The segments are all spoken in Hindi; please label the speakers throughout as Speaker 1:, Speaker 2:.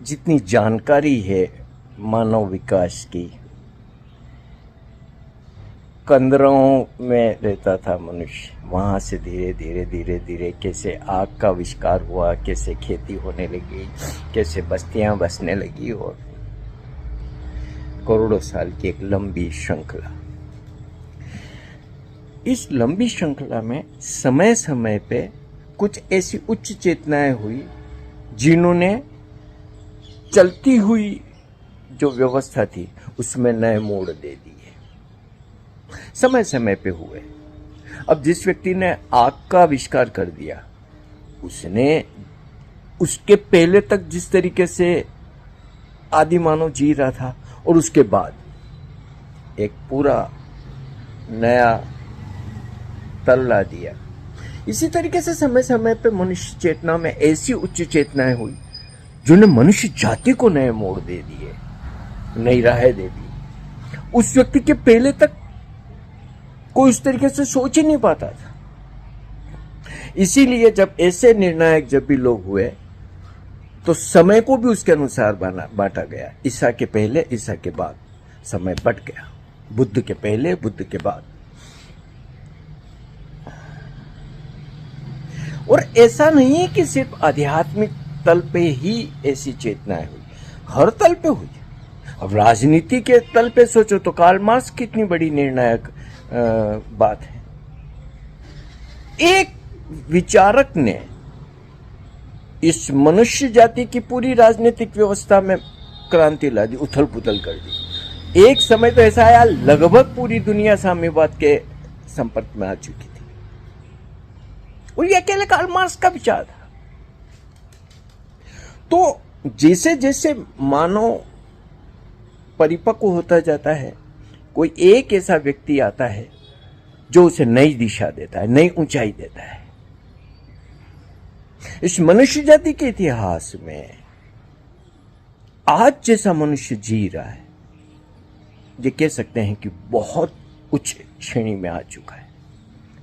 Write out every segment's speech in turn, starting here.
Speaker 1: जितनी जानकारी है मानव विकास की, कंदरों में रहता था मनुष्य, वहाँ से धीरे धीरे धीरे धीरे कैसे आग का आविष्कार हुआ, कैसे खेती होने लगी, कैसे बस्तियां बसने लगी, और करोड़ों साल की एक लंबी श्रृंखला। इस लंबी श्रृंखला में समय समय पे कुछ ऐसी उच्च चेतनाएं हुई जिन्होंने चलती हुई जो व्यवस्था थी उसमें नए मोड़ दे दिए, समय समय पे हुए। अब जिस व्यक्ति ने आग का आविष्कार कर दिया, उसने उसके पहले तक जिस तरीके से आदि मानव जी रहा था और उसके बाद एक पूरा नया तल्ला दिया। इसी तरीके से समय समय पे मनुष्य चेतना में ऐसी उच्च चेतनाएं हुई जिन्होंने मनुष्य जाति को नए मोड़ दे दिए, नई राहें दे दी। उस व्यक्ति के पहले तक कोई उस तरीके से सोच ही नहीं पाता था। इसीलिए जब ऐसे निर्णायक जब भी लोग हुए तो समय को भी उसके अनुसार बांटा गया। ईसा के पहले, ईसा के बाद समय बट गया। बुद्ध के पहले, बुद्ध के बाद। और ऐसा नहीं है कि सिर्फ आध्यात्मिक तल पे ही ऐसी चेतनाएं हुई, हर तल पे हुई। अब राजनीति के तल पे सोचो तो कार्ल मार्क्स कितनी बड़ी निर्णायक बात है। एक विचारक ने इस मनुष्य जाति की पूरी राजनीतिक व्यवस्था में क्रांति ला दी, उथल पुथल कर दी। एक समय तो ऐसा आया लगभग पूरी दुनिया साम्यवाद के संपर्क में आ चुकी थी, और ये अकेले कार्ल मार्क्स का विचार था। तो जैसे जैसे मानव परिपक्व होता जाता है, कोई एक ऐसा व्यक्ति आता है जो उसे नई दिशा देता है, नई ऊंचाई देता है। इस मनुष्य जाति के इतिहास में आज जैसा मनुष्य जी रहा है, ये कह सकते हैं कि बहुत उच्च श्रेणी में आ चुका है।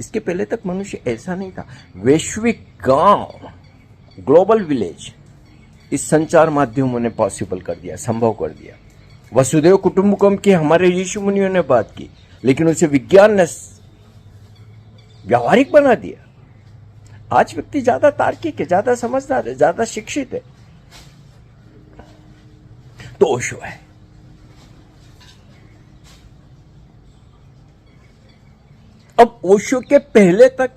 Speaker 1: इसके पहले तक मनुष्य ऐसा नहीं था। वैश्विक गांव, ग्लोबल विलेज, इस संचार माध्यमों ने पॉसिबल कर दिया, संभव कर दिया। वसुदेव कुटुंबकम की हमारे ऋषि मुनियों ने बात की, लेकिन उसे विज्ञान ने व्यावहारिक बना दिया। आज व्यक्ति ज्यादा तार्किक है, ज्यादा समझदार है, ज्यादा शिक्षित है। तो ओशो है। अब ओशो के पहले तक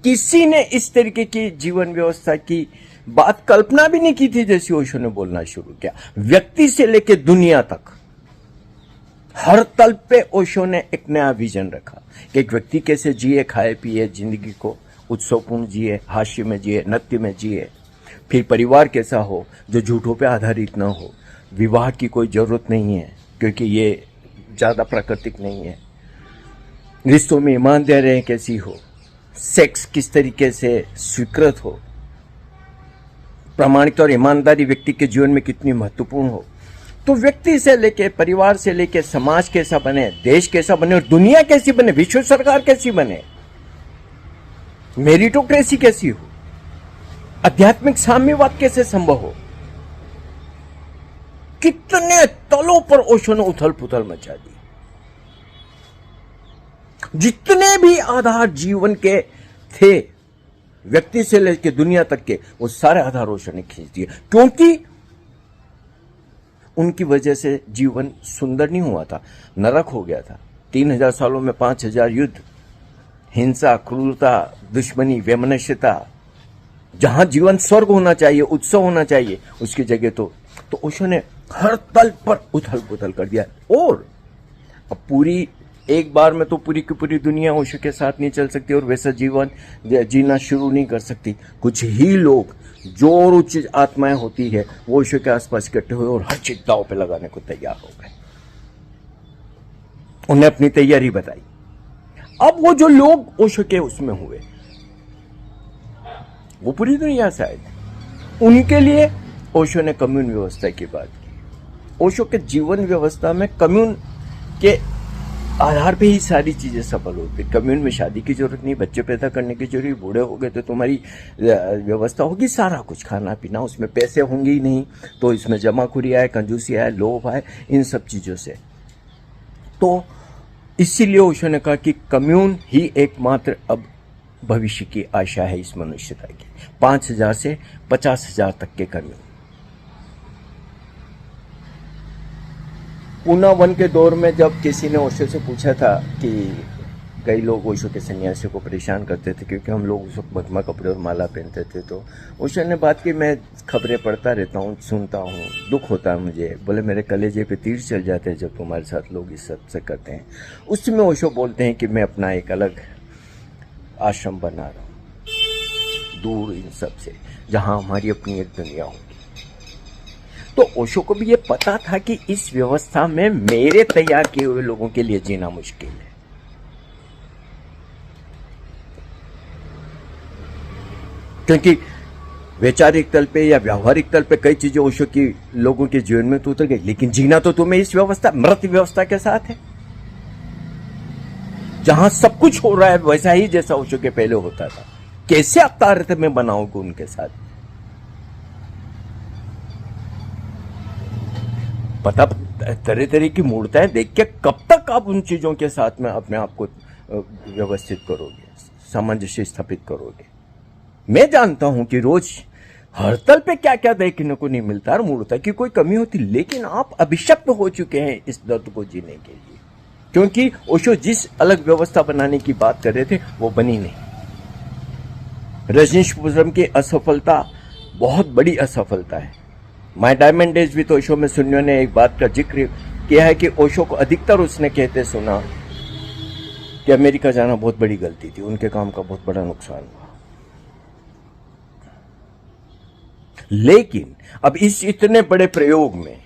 Speaker 1: किसी ने इस तरीके की जीवन व्यवस्था की बात कल्पना भी नहीं की थी जैसे ओशो ने बोलना शुरू किया। व्यक्ति से लेकर दुनिया तक हर तल पे ओशो ने एक नया विजन रखा कि एक व्यक्ति कैसे जिए, खाए पिए, जिंदगी को उत्सवपूर्ण जिए, हास्य में जिए, नृत्य में जिए। फिर परिवार कैसा हो जो झूठों पे आधारित ना हो। विवाह की कोई जरूरत नहीं है क्योंकि ये ज्यादा प्राकृतिक नहीं है। रिश्तों में ईमानदारी कैसी हो, सेक्स किस तरीके से स्वीकृत हो, प्रामाणिकता और ईमानदारी व्यक्ति के जीवन में कितनी महत्वपूर्ण हो। तो व्यक्ति से लेके, परिवार से लेके समाज कैसा बने, देश कैसा बने और दुनिया कैसी बने, विश्व सरकार कैसी बने, मेरिटोक्रेसी कैसी हो, आध्यात्मिक साम्यवाद कैसे संभव हो। कितने तलों पर ओशो ने उथल पुथल मचा दी। जितने भी आधार जीवन के थे, व्यक्ति से लेकर दुनिया तक के, वो सारे आधार ओशो ने खींच दिए। क्योंकि उनकी वजह से जीवन सुंदर नहीं हुआ था, नरक हो गया था। 3000 सालों में 5000 युद्ध, हिंसा, क्रूरता, दुश्मनी, वैमनस्यता। जहां जीवन स्वर्ग होना चाहिए, उत्सव होना चाहिए, उसकी जगह तो ओशो ने हर तल पर उथल पुथल कर दिया। और अब पूरी एक बार में तो पूरी की पूरी दुनिया ओशो के साथ नहीं चल सकती और वैसा जीवन जीना शुरू नहीं कर सकती। कुछ ही लोग जो और उच्च आत्माएं होती है वो ओशो के आसपास इकट्ठे हुए और हर चीज दांव पे लगाने को तैयार हो गए। उन्हें अपनी तैयारी बताई। अब वो जो लोग ओशो के उसमें हुए वो पूरी दुनिया से आए थे। उनके लिए ओशो ने कम्यून व्यवस्था की बात की। ओशो के जीवन व्यवस्था में कम्यून के आधार पे ही सारी चीजें सफल होती। कम्यून में शादी की जरूरत नहीं, बच्चे पैदा करने की जरूरत, बूढ़े हो गए तो तुम्हारी व्यवस्था होगी, सारा कुछ खाना पीना, उसमें पैसे होंगे ही नहीं तो इसमें जमाखोरी आए, कंजूसी आए, लोभ आए, इन सब चीजों से। तो इसीलिए ओशो ने कहा कि कम्यून ही एकमात्र अब भविष्य की आशा है इस मनुष्यता की। 5,000 से 50,000 तक के कम्यून। पूना वन के दौर में जब किसी ने ओशो से पूछा था कि कई लोग ओशो के सन्यासियों को परेशान करते थे क्योंकि हम लोग उस वक्त भगवा कपड़े और माला पहनते थे, तो ओशो ने बात की, मैं खबरें पढ़ता रहता हूँ, सुनता हूँ, दुख होता है मुझे। बोले मेरे कलेजे पे तीर चल जाते हैं जब तुम्हारे साथ लोग इस सब से करते हैं। उसमें ओशो बोलते हैं कि मैं अपना एक अलग आश्रम बना रहा हूँ दूर इन सब से, जहाँ हमारी अपनी एक दुनिया होगी। तो ओशो को भी ये पता था कि इस व्यवस्था में मेरे तैयार किए हुए लोगों के लिए जीना मुश्किल है। क्योंकि वैचारिक तल पे या व्यावहारिक तल पे कई चीजें ओशो की लोगों के जीवन में तो उतर गई, लेकिन जीना तो तुम्हें इस व्यवस्था, मृत व्यवस्था के साथ है, जहां सब कुछ हो रहा है वैसा ही जैसा ओशो के पहले होता था। कैसे आप तारतम्य बनाओगे उनके साथ? पता तरह तरह की मूर्ताएं देख के कब तक आप उन चीजों के साथ में अपने आप को व्यवस्थित करोगे, सामंजस्य स्थापित करोगे? मैं जानता हूं कि रोज हर तल पे क्या क्या देखने को नहीं मिलता और मूर्ता की कोई कमी होती, लेकिन आप अभिशप्त हो चुके हैं इस दर्द को जीने के लिए, क्योंकि ओशो जिस अलग व्यवस्था बनाने की बात कर रहे थे वो बनी नहीं। रजनीशपुरम की असफलता बहुत बड़ी असफलता है। My diamond days with Osho में सुनियो ने एक बात का जिक्र किया है कि ओशो को अधिकतर उसने कहते सुना कि अमेरिका जाना बहुत बड़ी गलती थी, उनके काम का बहुत बड़ा नुकसान हुआ। लेकिन अब इस इतने बड़े प्रयोग में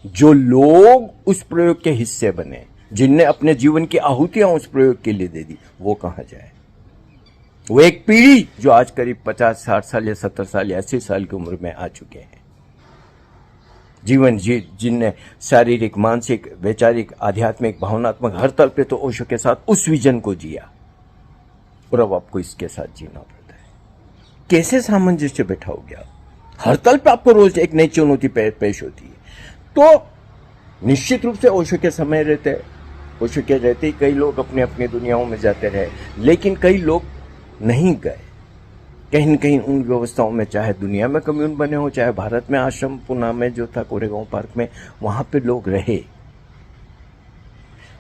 Speaker 1: जो लोग उस प्रयोग के हिस्से बने, जिनने अपने जीवन की आहुतियां उस प्रयोग के लिए दे दी, वो कहां जाए? वो एक पीढ़ी जो आज करीब 50, 60 साल या 70 साल या 80 साल की उम्र में आ चुके हैं, जीवन जिनने शारीरिक, मानसिक, वैचारिक, आध्यात्मिक, भावनात्मक हर तल पे तो ओशो के साथ उस विजन को जिया, और अब आपको इसके साथ जीना पड़ता है। कैसे सामंजस्य बैठाओगे आप? हर तल पे आपको रोज एक नई चुनौती पेश होती है। तो निश्चित रूप से ओशो के समय रहते, ओशो के रहते ही कई लोग अपनी अपनी दुनियाओं में जाते रहे, लेकिन कई लोग नहीं गए। कहीं न कहीं उन व्यवस्थाओं में, चाहे दुनिया में कम्यून बने हो, चाहे भारत में आश्रम पुणे में जो था कोरेगांव पार्क में, वहां पे लोग रहे।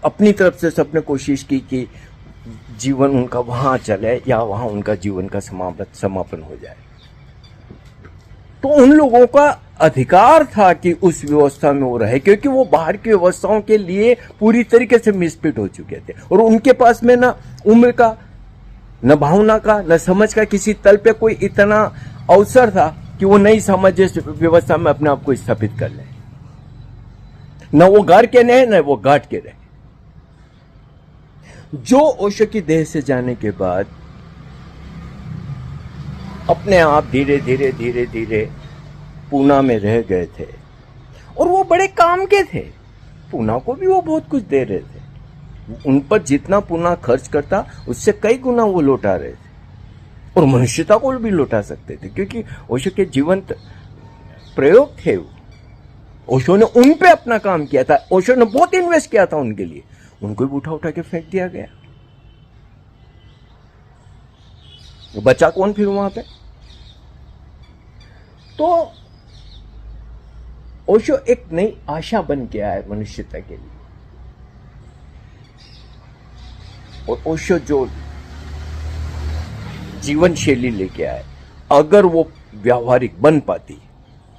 Speaker 1: अपनी तरफ से सबने कोशिश की कि जीवन उनका वहां चले या वहां उनका जीवन का समापन हो जाए। तो उन लोगों का अधिकार था कि उस व्यवस्था में वो रहे, क्योंकि वो बाहर की व्यवस्थाओं के लिए पूरी तरीके से मिसफिट हो चुके थे, और उनके पास में ना उम्र का, न भावना का, न समझ का किसी तल पे कोई इतना अवसर था कि वो नई सामंजस्य व्यवस्था में अपने आप को स्थापित कर ले। न वो गाड़ के रहे, न वो गाट के रहे। जो ओशो की देह से जाने के बाद अपने आप धीरे धीरे धीरे धीरे पूना में रह गए थे, और वो बड़े काम के थे। पूना को भी वो बहुत कुछ दे रहे थे। उन पर जितना पूना खर्च करता उससे कई गुना वो लौटा रहे थे, और मनुष्यता को भी लौटा सकते थे, क्योंकि ओशो के जीवंत प्रयोग थे। ओशो ने उन पे अपना काम किया था, ओशो ने बहुत इन्वेस्ट किया था उनके लिए, उनको भी उठा उठा के फेंक दिया गया। बचा कौन फिर वहां पे? तो ओशो एक नई आशा बन के आया मनुष्यता के लिए, और ओशो जो जीवन शैली लेके आए, अगर वो व्यावहारिक बन पाती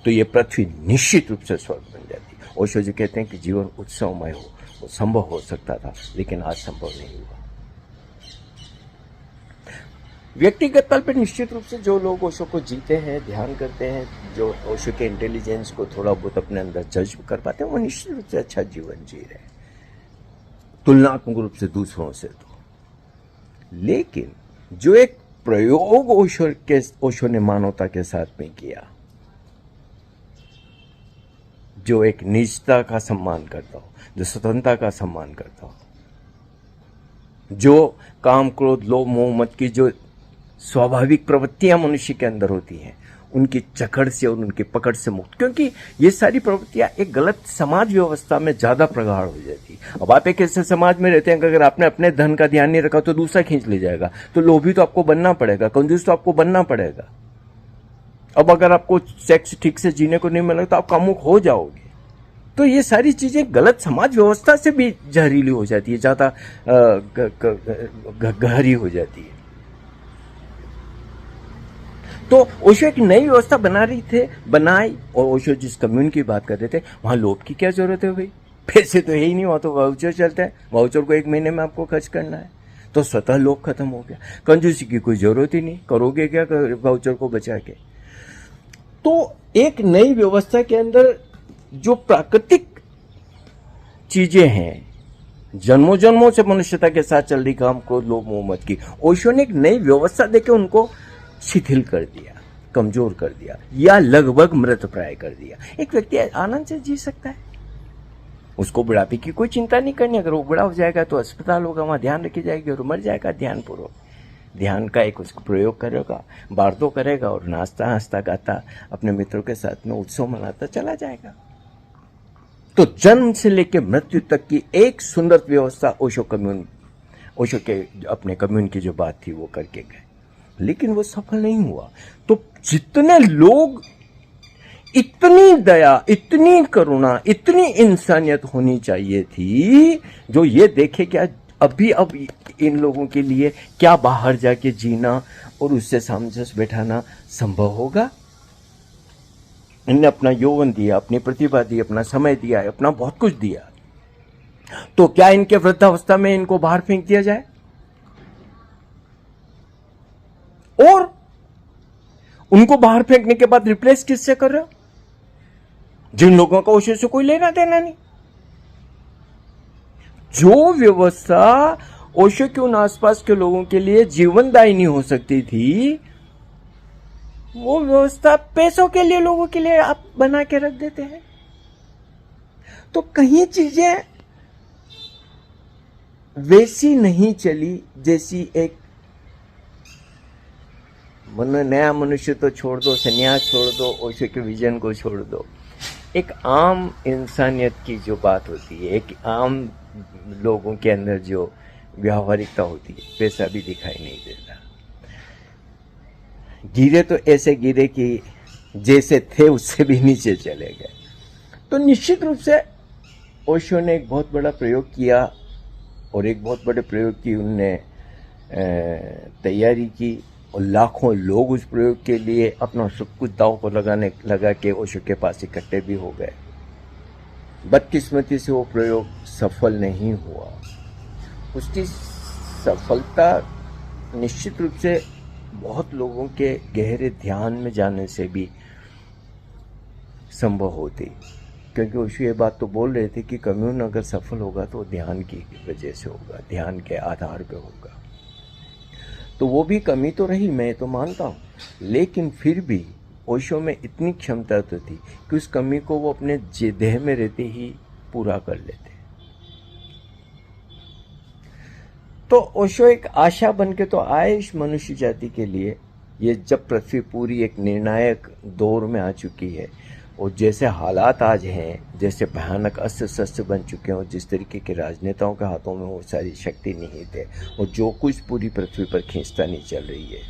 Speaker 1: तो ये पृथ्वी निश्चित रूप से स्वर्ग बन जाती। ओशो जी कहते हैं कि जीवन उत्सवमय हो, वो संभव हो सकता था, लेकिन आज संभव नहीं हुआ। व्यक्तिगत तल पर निश्चित रूप से जो लोग ओशो को जीते हैं, ध्यान करते हैं, जो ओशो के इंटेलिजेंस को थोड़ा बहुत अपने अंदर जज कर पाते हैं, वो निश्चित रूप से अच्छा जीवन जी रहे हैं, तुलनात्मक रूप से दूसरों से तो। लेकिन जो एक प्रयोग ओशो ने मानवता के साथ में किया, जो एक निजता का सम्मान करता हो, जो स्वतंत्रता का सम्मान करता हो, जो काम क्रोध लोभ मोह मद की जो स्वाभाविक प्रवृत्तियां मनुष्य के अंदर होती हैं, उनकी जकड़ से और उनकी पकड़ से मुक्त, क्योंकि ये सारी प्रवृत्तियां एक गलत समाज व्यवस्था में ज्यादा प्रगाढ़ हो जाती है। अब आप एक ऐसे समाज में रहते हैं कि अगर आपने अपने धन का ध्यान नहीं रखा तो दूसरा खींच ले जाएगा, तो लोभी तो आपको बनना पड़ेगा, कंजूस तो आपको बनना पड़ेगा। अब अगर आपको सेक्स ठीक से जीने को नहीं मिलेगा तो आप कामुक हो जाओगे। तो ये सारी चीजें गलत समाज व्यवस्था से भी जहरीली हो जाती है, ज्यादा गहरी हो जाती है। तो ओशो एक नई व्यवस्था बनाई, और ओशो जिस कम्युन की बात कर रहे थे, वहां लोभ की क्या जरूरत है भाई? पैसे तो है ही नहीं, वहां तो वाउचर चलता है, वाउचर को 1 महीने में आपको खर्च करना है, तो स्वतः लोभ खत्म हो गया। कंजूसी की कोई जरूरत ही नहीं, करोगे क्या वाउचर को बचा के? तो एक नई व्यवस्था के अंदर जो प्राकृतिक चीजें हैं, जन्मों जन्मों से मनुष्यता के साथ चल रही काम को लोभ मोह मद की, ओशो ने एक नई व्यवस्था देके उनको शिथिल कर दिया, कमजोर कर दिया, या लगभग मृत प्राय कर दिया। एक व्यक्ति आनंद से जी सकता है, उसको बुढ़ापे की कोई चिंता नहीं करनी। अगर वो बूढ़ा हो जाएगा तो अस्पताल होगा, वहां ध्यान रखी जाएगी, और मर जाएगा ध्यानपूर्वक, ध्यान का एक उसको प्रयोग करेगा, बारदो करेगा, और नाचता हंसता गाता अपने मित्रों के साथ में उत्सव मनाता चला जाएगा। तो जन्म से लेकर मृत्यु तक की एक सुंदर व्यवस्था ओशो के अपने कम्युन की जो बात थी वो करके गए, लेकिन वो सफल नहीं हुआ। तो जितने लोग, इतनी दया, इतनी करुणा, इतनी इंसानियत होनी चाहिए थी, जो ये देखे क्या अब इन लोगों के लिए क्या बाहर जाके जीना और उससे सामंजस्य बैठाना संभव होगा? इन्हें अपना यौवन दिया, अपनी प्रतिभा दी, अपना समय दिया, अपना बहुत कुछ दिया, तो क्या इनके वृद्धावस्था में इनको बाहर फेंक दिया जाए? और उनको बाहर फेंकने के बाद रिप्लेस किससे कर रहे हो? जिन लोगों का ओशो से कोई लेना देना नहीं। जो व्यवस्था ओशो के उन आसपास के लोगों के लिए जीवनदायी नहीं हो सकती थी, वो व्यवस्था पैसों के लिए लोगों के लिए आप बना के रख देते हैं। तो कहीं चीजें वैसी नहीं चली जैसी एक नया मनुष्य तो छोड़ दो, संन्यास छोड़ दो, ओशो के विजन को छोड़ दो, एक आम इंसानियत की जो बात होती है, एक आम लोगों के अंदर जो व्यावहारिकता होती है, पैसा भी दिखाई नहीं देता। गिरे तो ऐसे गिरे कि जैसे थे उससे भी नीचे चले गए। तो निश्चित रूप से ओशो ने एक बहुत बड़ा प्रयोग किया, और एक बहुत बड़े प्रयोग की उनने तैयारी की, और लाखों लोग उस प्रयोग के लिए अपना सब कुछ दांव पर लगा के ओशो के पास इकट्ठे भी हो गए। बदकिस्मती से वो प्रयोग सफल नहीं हुआ। उसकी सफलता निश्चित रूप से बहुत लोगों के गहरे ध्यान में जाने से भी संभव होती, क्योंकि ओशो ये बात तो बोल रहे थे कि कम्युन अगर सफल होगा तो ध्यान की वजह से होगा, ध्यान के आधार पे होगा। तो वो भी कमी तो रही, मैं तो मानता हूँ, लेकिन फिर भी ओशो में इतनी क्षमता तो थी कि उस कमी को वो अपने देह में रहते ही पूरा कर लेते। तो ओशो एक आशा बन के तो आए इस मनुष्य जाति के लिए। ये जब पृथ्वी पूरी एक निर्णायक दौर में आ चुकी है, और जैसे हालात आज हैं, जैसे भयानक अस्त्र शस्त्र बन चुके हैं, और जिस तरीके के राजनेताओं के हाथों में वो सारी शक्ति निहित है, और जो कुछ पूरी पृथ्वी पर खींचता नहीं चल रही है,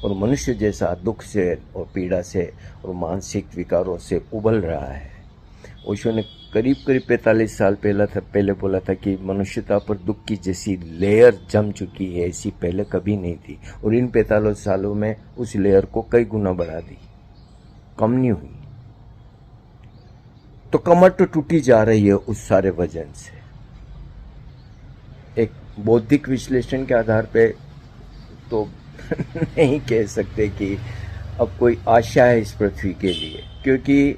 Speaker 1: और मनुष्य जैसा दुख से और पीड़ा से और मानसिक विकारों से उबल रहा है। ओशो ने करीब 45 साल पहले बोला था कि मनुष्यता पर दुख की जैसी लेयर जम चुकी है, ऐसी पहले कभी नहीं थी, और इन 45 सालों में उस लेयर को कई गुना बढ़ा दी, कम नहीं हुई। तो कमर तो टूटी जा रही है उस सारे वजन से। एक बौद्धिक विश्लेषण के आधार पे तो नहीं कह सकते कि अब कोई आशा है इस पृथ्वी के लिए, क्योंकि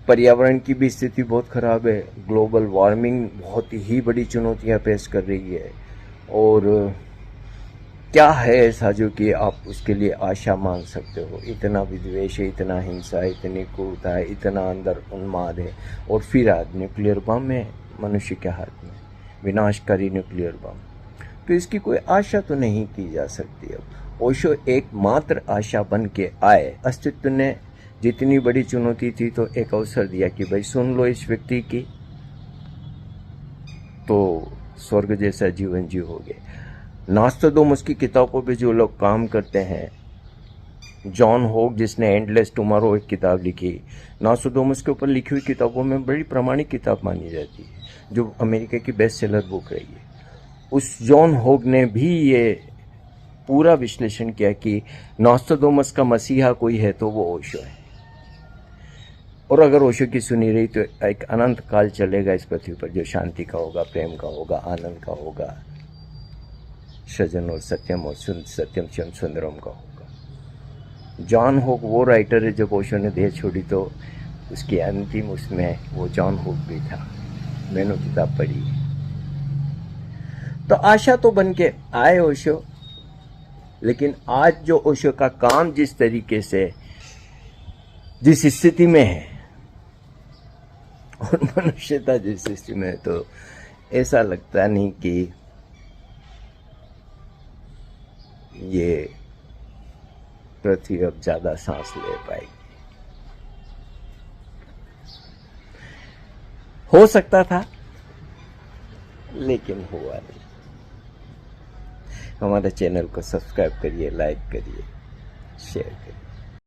Speaker 1: पर्यावरण की भी स्थिति बहुत खराब है। ग्लोबल वार्मिंग बहुत ही बड़ी चुनौतियां पेश कर रही है, और क्या है ऐसा जो कि आप उसके लिए आशा मान सकते हो? इतना विद्वेष है, इतना हिंसा है, इतनी क्रूरता है, इतना अंदर उन्माद है, और फिर आज न्यूक्लियर बम है मनुष्य के हाथ में, विनाशकारी न्यूक्लियर बम। तो इसकी कोई आशा तो नहीं की जा सकती। अब ओशो एकमात्र आशा बन के आए। अस्तित्व ने जितनी बड़ी चुनौती थी तो एक अवसर दिया कि भाई सुन लो इस व्यक्ति की, तो स्वर्ग जैसा जीवन जियोगे। नास्ट्राडामस की किताबों पे जो लोग काम करते हैं, जॉन होग जिसने एंडलेस टुमारो एक किताब लिखी, नास्ट्राडामस के ऊपर लिखी हुई किताबों में बड़ी प्रामाणिक किताब मानी जाती है, जो अमेरिका की बेस्ट सेलर बुक रही है। उस जॉन होग ने भी ये पूरा विश्लेषण किया कि नास्ट्राडामस का मसीहा कोई है तो वो ओशो है, और अगर ओशो की सुनी रही तो एक अनंत काल चलेगा इस पृथ्वी पर, जो शांति का होगा, प्रेम का होगा, आनंद का होगा, सृजन और सत्यम और सत्यम शिवम सुंदरम का होगा। जॉन होग वो राइटर है, जब ओशो ने देह छोड़ी तो उसकी अंतिम उसमें वो जॉन होग भी था। मैंने किताब पढ़ी। तो आशा तो बन के आए ओशो, लेकिन आज जो ओशो का काम जिस तरीके से, जिस स्थिति में है, और मनुष्यता जिस स्थिति में है, तो ऐसा लगता नहीं कि ये पृथ्वी अब ज्यादा सांस ले पाएगी। हो सकता था, लेकिन हुआ नहीं। हमारे चैनल को सब्सक्राइब करिए, लाइक करिए, शेयर करिए।